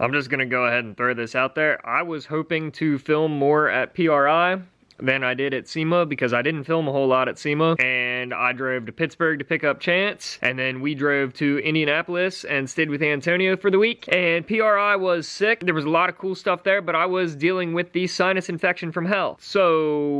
I'm just gonna go ahead and throw this out there. I was hoping to film more at PRI than I did at Sema because I didn't film a whole lot at Sema, and I drove to Pittsburgh to pick up Chance, and then we drove to Indianapolis and stayed with Antonio for the week. And PRI was sick. There was a lot of cool stuff there, but I was dealing with the sinus infection from hell. So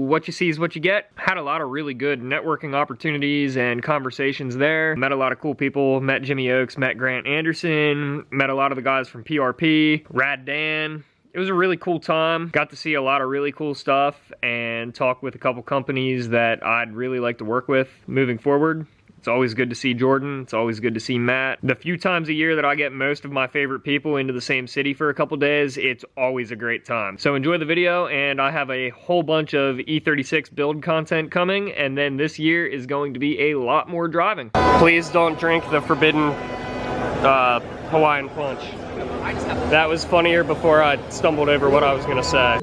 what you see is what you get. Had a lot of really good networking opportunities and conversations there. Met a lot of cool people. Met Jimmy Oakes, met Grant Anderson, met a lot of the guys from PRP, Rad Dan. It was a really cool time. Got to see a lot of really cool stuff and talk with a couple companies that I'd really like to work with moving forward. It's always good to see Jordan. It's always good to see Matt. The few times a year that I get most of my favorite people into the same city for a couple days, it's always a great time. So enjoy the video, and I have a whole bunch of E36 build content coming, and then this year is going to be a lot more driving. Please don't drink the forbidden Hawaiian Punch. That was funnier before I stumbled over what I was gonna say.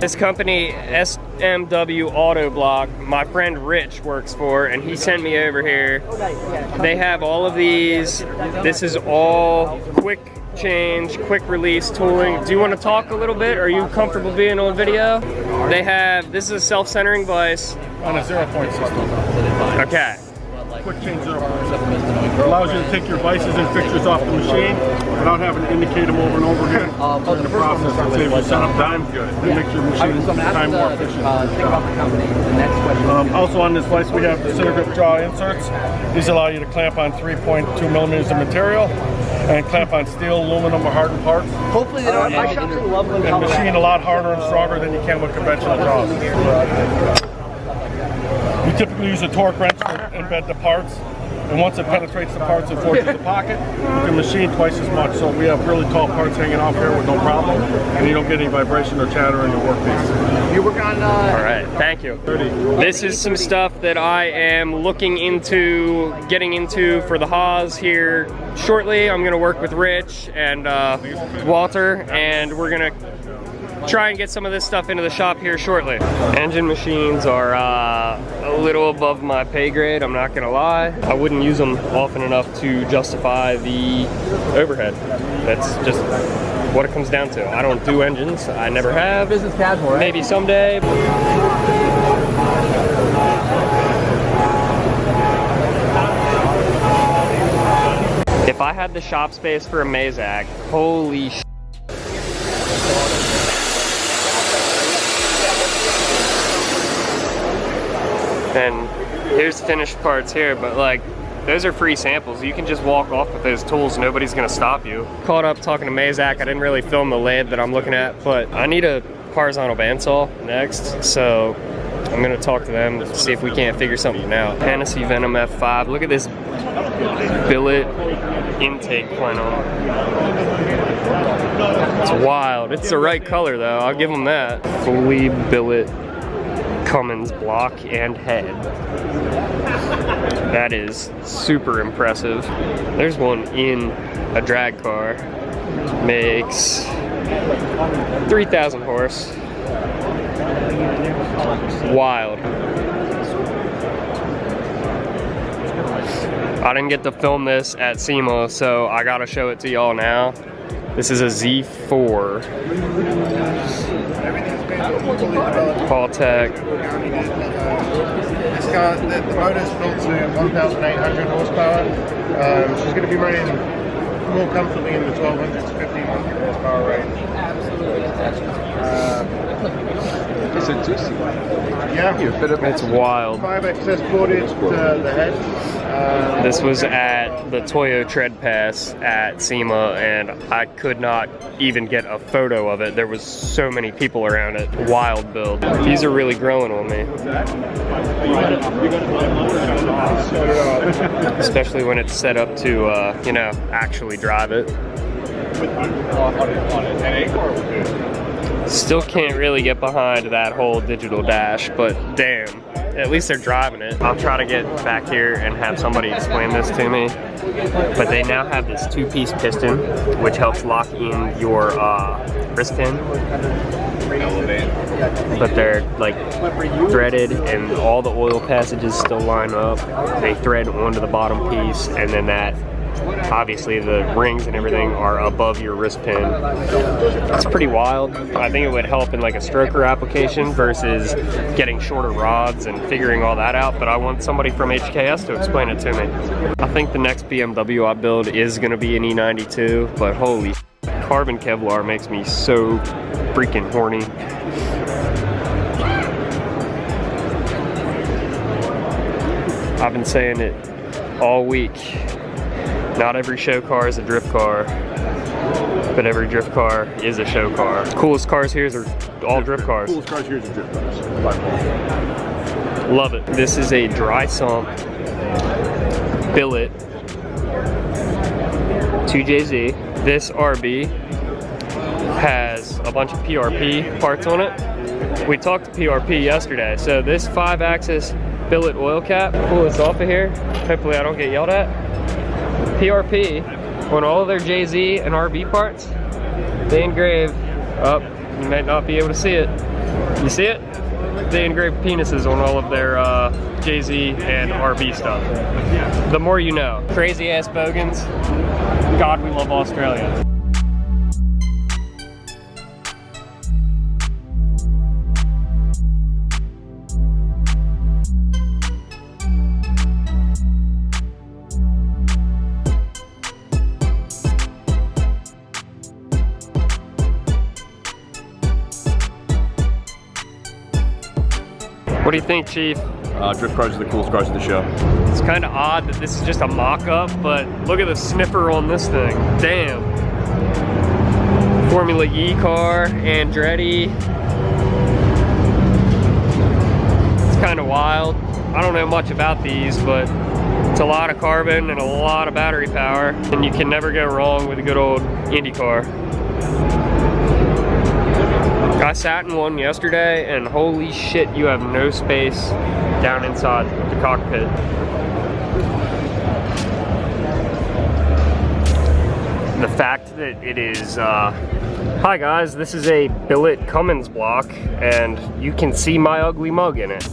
This company, SMW Auto Block, my friend Rich works for, and he sent me over here. They have all of these. This is all quick change, quick release tooling. Do you want to talk a little bit? Are you comfortable being on video? They have, this is a self-centering vise. On a 0-point system. Okay. Quick change 0.7. Allows you to take your vices and fixtures off the machine without having to indicate them over and over again during the process. It saves you setup time and makes your machine time more efficient. Also on this vice we have the center grip jaw inserts. These allow you to clamp on 3.2 millimeters of material and clamp on steel, aluminum, or hardened parts. Hopefully they don't have shops in Loveland, and machine a lot harder and stronger than you can with conventional jaws. We typically use a torque wrench to embed the parts, and once it penetrates the parts and forces the pocket, you can machine twice as much. So we have really tall parts hanging off here with no problem, and you don't get any vibration or chatter in your workpiece. You work on all right, thank you. 30. This is some stuff that I am looking into getting into for the Haas here shortly. I'm gonna work with Rich and Walter, and we're gonna try and get some of this stuff into the shop here shortly. Engine machines are a little above my pay grade, I'm not gonna lie. I wouldn't use them often enough to justify the overhead. That's just what it comes down to. I don't do engines, I never have. business casual, right? Maybe someday. If I had the shop space for a Mazak, holy sh**. And here's finished parts here, but like, those are free samples. You can just walk off with those tools, nobody's gonna stop you. Caught up talking to Mazak, I didn't really film the lathe that I'm looking at, but I need a horizontal bandsaw next, so I'm gonna talk to them to see if we can't figure something out. Hennessy Venom F5, look at this billet intake plenum. It's wild, it's the right color though, I'll give them that. Fully billet Cummins block and head. That is super impressive. There's one in a drag car. Makes 3,000 horse. Wild. I didn't get to film this at Sema, so I gotta show it to y'all now. This is a Z4. Paultec. This car, the motor's built to 1,800 horsepower. She's going to be running more comfortably in the 1,200 to 1,500 horsepower range. Is it juicy? Yeah. It's wild. 5 XS cordage to the head. This was at the Toyo Tread Pass at Sema, and I could not even get a photo of it. There was so many people around it. Wild build. These are really growing on me. Especially when it's set up to, you know, actually drive it. Still can't really get behind that whole digital dash, but damn, at least they're driving it. I'll try to get back here and have somebody explain this to me. But they now have this two-piece piston, which helps lock in your wrist pin. But they're like threaded, and all the oil passages still line up. They thread onto the bottom piece, and then that, obviously the rings and everything are above your wrist pin. That's pretty wild. I think it would help in like a stroker application versus getting shorter rods and figuring all that out, but I want somebody from HKS to explain it to me. I think the next BMW I build is gonna be an E92, but holy carbon Kevlar makes me so freaking horny. I've been saying it all week. Not every show car is a drift car, but every drift car is a show car. Coolest cars here are all drift cars. Coolest cars here are drift cars, by far. Love it. This is a dry sump billet 2JZ. This RB has a bunch of PRP parts on it. We talked to PRP yesterday, so this 5-axis billet oil cap, pull this off of here. Hopefully I don't get yelled at. PRP, on all of their JZ and RB parts, they engrave, you might not be able to see it. You see it? They engrave penises on all of their JZ and RB stuff. The more you know. Crazy ass bogans. God, we love Australia. What do you think, Chief? Drift cars are the coolest cars of the show. It's kind of odd that this is just a mock-up, but look at the sniffer on this thing. Damn. Formula E car, Andretti. It's kind of wild. I don't know much about these, but it's a lot of carbon and a lot of battery power, and you can never go wrong with a good old Indy car. I sat in one yesterday, and holy shit, you have no space down inside the cockpit. The fact that it is, hi guys, this is a billet Cummins block, and you can see my ugly mug in it.